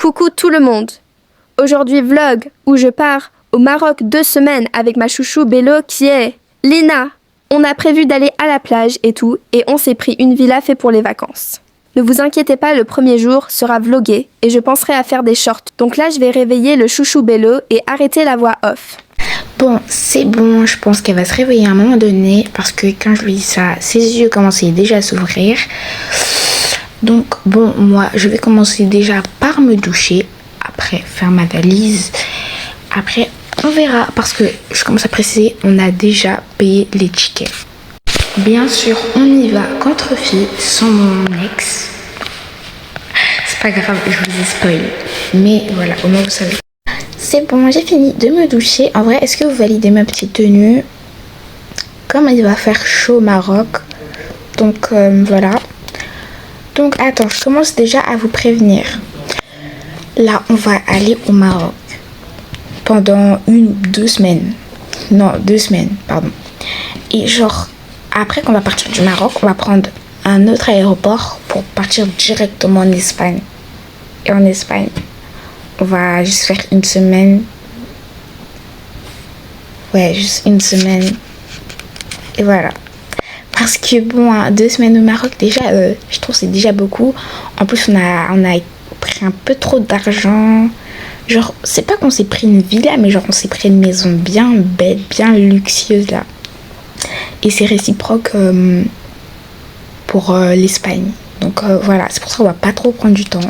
Coucou tout le monde. Aujourd'hui vlog où je pars au Maroc 2 semaines avec ma chouchou Bello qui est Lina. On a prévu d'aller à la plage et tout et on s'est pris une villa fait pour les vacances. Ne vous inquiétez pas, le premier jour sera vlogué et je penserai à faire des shorts. Donc là je vais réveiller le chouchou Bello et arrêter la voix off. Bon, c'est bon, je pense qu'elle va se réveiller à un moment donné parce que quand je lui dis ça, ses yeux commençaient déjà à s'ouvrir. Donc bon, moi je vais commencer déjà par me doucher, après faire ma valise, après on verra parce que je commence à préciser, on a déjà payé les tickets. Bien sûr, on y va contre filles sans mon ex. C'est pas grave, je vous ai spoilé, mais voilà, au moins vous savez. C'est bon, j'ai fini de me doucher. En vrai, est-ce que vous validez ma petite tenue? Comme il va faire chaud au Maroc. Donc voilà. Donc attends, je commence déjà à vous prévenir. Là, on va aller au Maroc. Pendant 2 semaines. Non, 2 semaines, pardon. Et genre, après qu'on va partir du Maroc, on va prendre un autre aéroport pour partir directement en Espagne. Et en Espagne, on va juste faire 1 semaine. Ouais, juste 1 semaine. Et voilà. Parce que bon, 2 semaines au Maroc, déjà, je trouve que c'est déjà beaucoup. En plus, on a pris un peu trop d'argent. Genre, c'est pas qu'on s'est pris une villa, mais genre, on s'est pris une maison bien belle, bien luxueuse, là. Et c'est réciproque pour l'Espagne. Donc voilà, c'est pour ça qu'on va pas trop prendre du temps.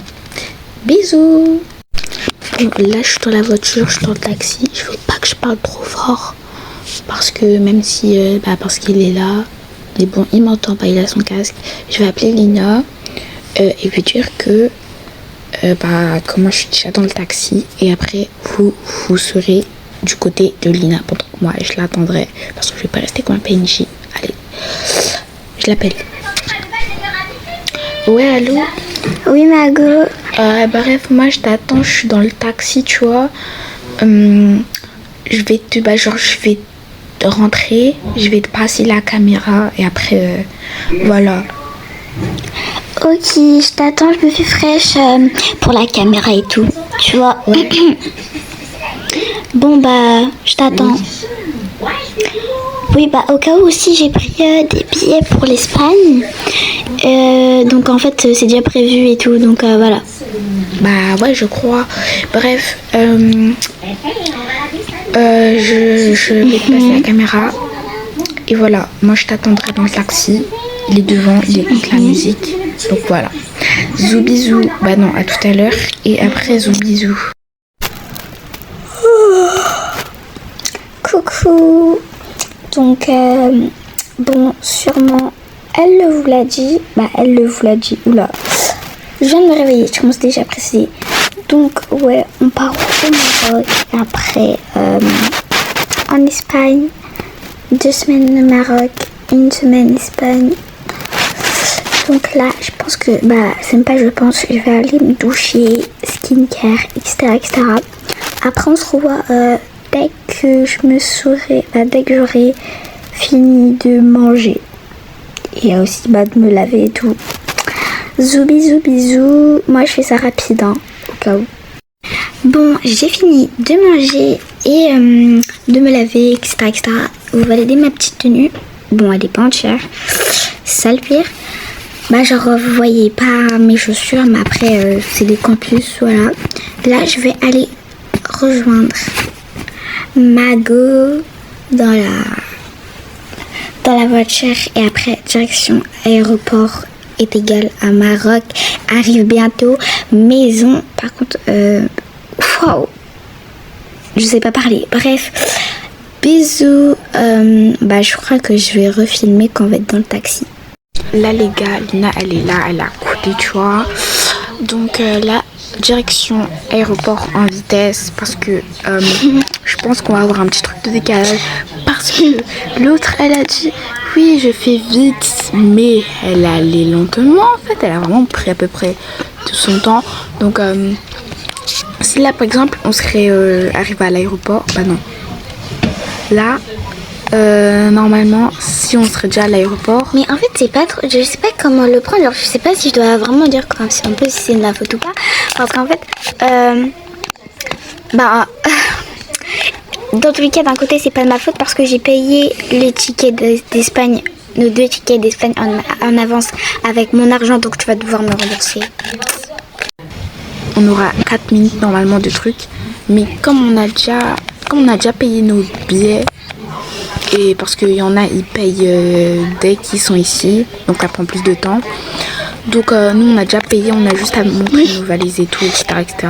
Bisous! Bon, là, je suis dans la voiture, je suis dans le taxi. Je veux pas que je parle trop fort. Parce que même si, parce qu'il est là, mais bon, il m'entend pas, il a son casque. Je vais appeler Lina et lui dire que, que moi je suis déjà dans le taxi. Et après, vous serez du côté de Lina pendant que moi je l'attendrai. Parce que je vais pas rester comme un PNJ. Allez, je l'appelle. Ouais, allô? Oui, Margot. Bref, moi je t'attends, je suis dans le taxi, tu vois. Je vais te rentrer, je vais te passer la caméra et après, voilà. Ok, je t'attends, je me fais fraîche pour la caméra et tout, tu vois. Ouais. Bon, je t'attends. Oui, au cas où aussi, j'ai pris des billets pour l'Espagne. Donc, en fait, c'est déjà prévu et tout, donc voilà. Ouais, je crois. Bref, je vais te passer la caméra. Et voilà, moi je t'attendrai dans le taxi. Il est devant, il écoute la musique. Donc voilà. Zou bisous. Non, à tout à l'heure. Et après, zou bisous. Coucou. Donc, bon, sûrement, elle vous l'a dit. Oula. Je viens de me réveiller, je commence déjà à préciser. Donc, ouais, on part au Maroc. Après, en Espagne. 2 semaines au Maroc, 1 semaine Espagne. Donc là, je pense que, je vais aller me doucher, skincare, etc. Après, on se revoit dès que dès que j'aurai fini de manger. Et aussi de me laver et tout. Zou bisous. Moi, je fais ça rapide, au cas où. Bon, j'ai fini de manger et de me laver, etc. Vous validez ma petite tenue. Bon, elle est pas entière. C'est ça le pire. Vous voyez pas mes chaussures, mais après, c'est des campus, voilà. Là, je vais aller rejoindre Margot dans la voiture. Et après, direction aéroport est égal à Maroc. Arrive bientôt. Maison, par contre, wow. Je sais pas parler. Bref, bisous. Je crois que je vais refilmer quand on va être dans le taxi. Là les gars, Lina elle est là, elle a coupé, tu vois. Donc là, direction aéroport en vitesse parce que je pense qu'on va avoir un petit truc de décalage. Parce que l'autre elle a dit oui je fais vite, mais elle allait lentement en fait. Elle a vraiment pris à peu près tout son temps. Donc si là par exemple on serait arrivé à l'aéroport, non. Là, normalement, si on serait déjà à l'aéroport. Mais en fait, c'est pas trop. Je sais pas comment le prendre. Alors, je sais pas si je dois vraiment dire c'est un peu si c'est de la faute ou pas. Parce qu'en fait, dans tous les cas, d'un côté, c'est pas de ma faute parce que j'ai payé les tickets d'Espagne, nos 2 tickets d'Espagne en avance avec mon argent, donc tu vas devoir me rembourser. On aura 4 minutes normalement de trucs, mais comme on a déjà payé nos billets, et parce qu'il y en a, ils payent dès qu'ils sont ici, donc ça prend plus de temps. Donc nous on a déjà payé, on a juste à montrer nos valises et tout, etc.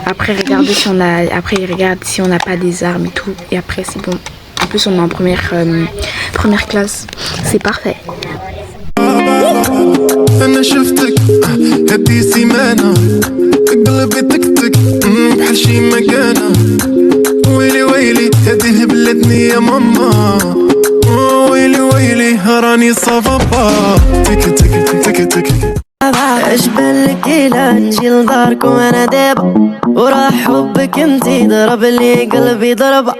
Après regarder si on a, après ils regardent si on n'a pas des armes et tout, et après c'est bon. En plus on est en première classe, c'est parfait. انا شفتك هدي سيمانه قلبي تكتك بحال شي مكانه ويلي ويلي هدي هبلتني يا ماما ويلي ويلي راني صافا تك تك تك تك اش بالك إلا نجي لدارك وانا دابا وراح حبك انتي ضرب لي قلبي ضربة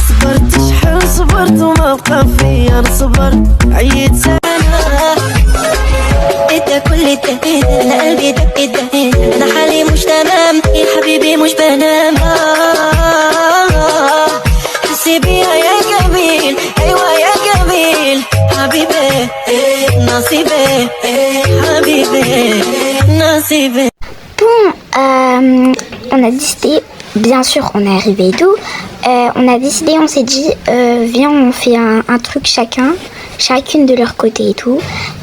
صبرت شحال صبرت وما بقى فيا انا صبرت عييت سنة انت كل التهين انا قلبي دق الدهين انا حالي مش تمام يا حبيبي مش بنام حسي بيها يا جميل ايوه يا جميل حبيبي نصيبي حبيبي نصيبي. Bon, on a décidé, bien sûr, on est arrivé et tout. On a décidé, on s'est dit, viens, on fait un truc chacune de leur côté et tout.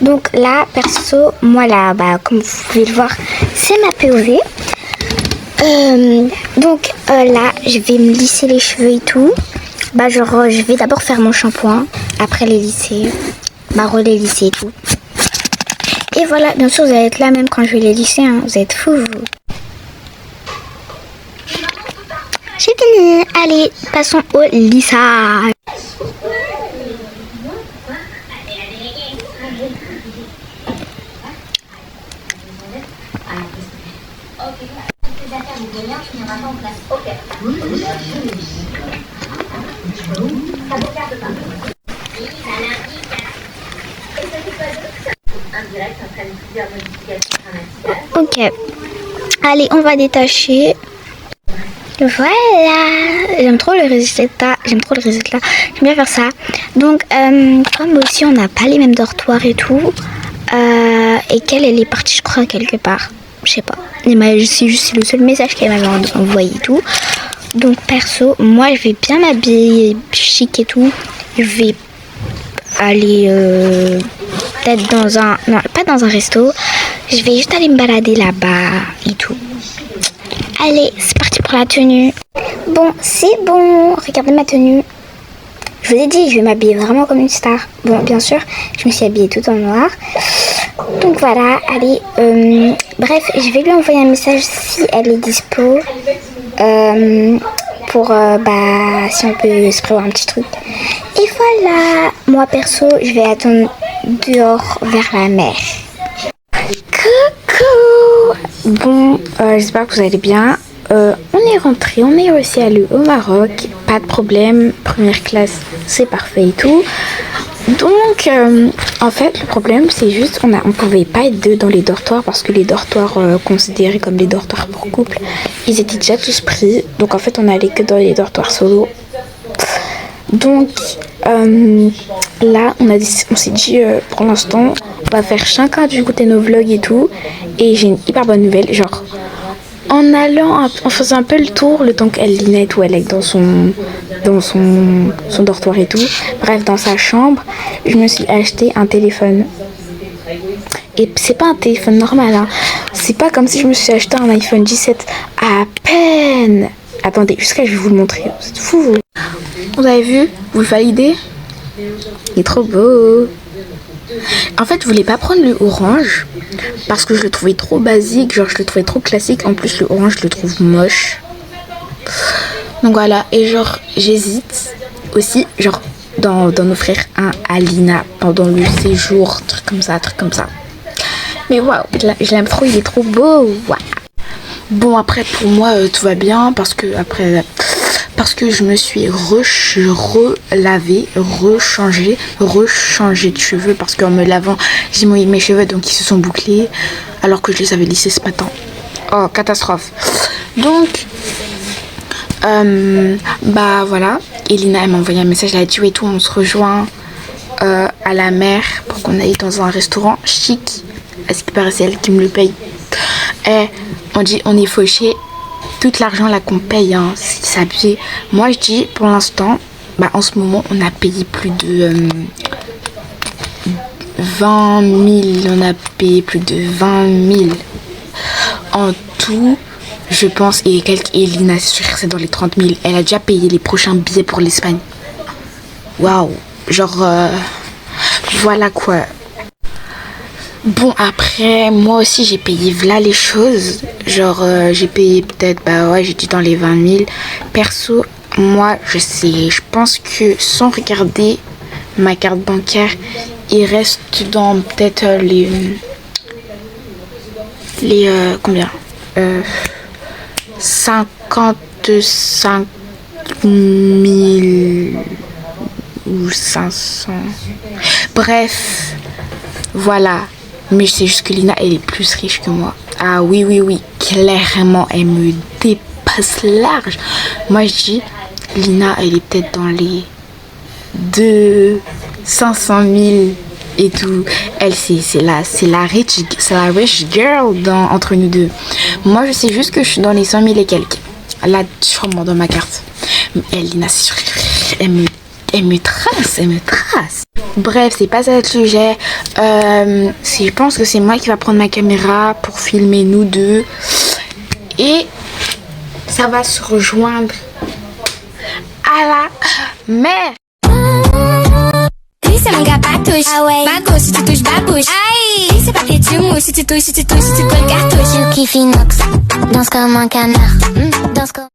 Donc là, perso, moi là, comme vous pouvez le voir, c'est ma POV. Donc là, je vais me lisser les cheveux et tout. Je vais d'abord faire mon shampoing, après les lisser, les lisser et tout. Et voilà, bien sûr, vous allez être là même quand je vais les lisser, hein. Vous êtes fous, vous. J'ai fini. Allez, passons au lissage. Ok, allez, on va détacher. Voilà, j'aime trop le résultat, j'aime bien faire ça. Donc, comme aussi on n'a pas les mêmes dortoirs et tout, et qu'elle est partie, je crois, quelque part, je sais pas. C'est juste le seul message qu'elle m'avait envoyé et tout. Donc, perso, moi je vais bien m'habiller chic et tout. Je vais aller peut-être dans un... Non, pas dans un resto. Je vais juste aller me balader là-bas et tout. Allez, c'est parti pour la tenue. Bon, c'est bon. Regardez ma tenue. Je vous ai dit, je vais m'habiller vraiment comme une star. Bon, bien sûr, je me suis habillée tout en noir. Donc voilà, allez. Bref, je vais lui envoyer un message si elle est dispo. Pour si on peut se prévoir un petit truc. Et voilà, moi perso, je vais attendre dehors vers la mer. Coucou. Bon, j'espère que vous allez bien. On est rentré, on est réussi à aller au Maroc, pas de problème, première classe, c'est parfait et tout. Donc, en fait, le problème, c'est juste on pouvait pas être deux dans les dortoirs parce que les dortoirs considérés comme les dortoirs pour couple, ils étaient déjà tous pris. Donc, en fait, on allait que dans les dortoirs solo. Donc, là, on s'est dit, pour l'instant, on va faire chacun du côté nos vlogs et tout. Et j'ai une hyper bonne nouvelle, genre, en faisant un peu le tour, le temps qu'elle Linette où elle est dans son dortoir et tout, bref, dans sa chambre, je me suis acheté un téléphone. Et c'est pas un téléphone normal, hein. C'est pas comme si je me suis acheté un iPhone 17 à peine. Attendez, jusqu'à je vais vous le montrer. Vous êtes fous, vous. Vous avez vu? Vous le validez? Il est trop beau. En fait, je voulais pas prendre le orange parce que je le trouvais trop basique, genre je le trouvais trop classique. En plus, le orange, je le trouve moche. Donc voilà, et genre j'hésite aussi, genre d'en offrir un à Lina pendant le séjour, truc comme ça. Mais waouh, je l'aime trop, il est trop beau. Wow. Bon, après pour moi tout va bien parce que je me suis relavée, rechangé de cheveux parce qu'en me lavant, j'ai mouillé mes cheveux donc ils se sont bouclés alors que je les avais lissés ce matin. Oh, catastrophe. Donc, bah voilà. Elina, elle m'a envoyé un message, elle a dit, oui, tout, on se rejoint à la mer pour qu'on aille dans un restaurant chic. À ce qui paraît, c'est elle qui me le paye. Et on dit, on est fauché. Tout l'argent là qu'on paye, hein, c'est abusé. Moi, je dis, pour l'instant, bah, en ce moment, on a payé plus de 20 000. On a payé plus de 20 000 en tout, je pense. Et Elina, c'est dans les 30 000. Elle a déjà payé les prochains billets pour l'Espagne. Waouh! Genre, voilà quoi. Bon, après, moi aussi, j'ai payé voilà les choses. Genre, j'ai payé peut-être, bah ouais, j'ai dit dans les 20 000. Perso, moi, je pense que sans regarder ma carte bancaire, il reste dans peut-être les combien 55 000 ou 500. Bref, voilà. Mais c'est juste que Lina, elle est plus riche que moi. Ah oui, oui, oui. Clairement, elle me dépasse large. Moi, je dis, Lina, elle est peut-être dans les 500 000 et tout. Elle, c'est la rich girl entre nous deux. Moi, je sais juste que je suis dans les 100 000 et quelques. Là, sûrement dans ma carte. Elle, Lina, elle me trace. Bref, c'est pas ça le sujet. Je pense que c'est moi qui va prendre ma caméra pour filmer nous deux. Et ça va se rejoindre à la mer. C'est mon gars patouche. Ah ouais. Bago, si tu touches babouche. Aïe. C'est pas que tu mouches. Si tu touches, tu colles cartouche. Tu kiffes inox. Danse comme un canard. Danse comme...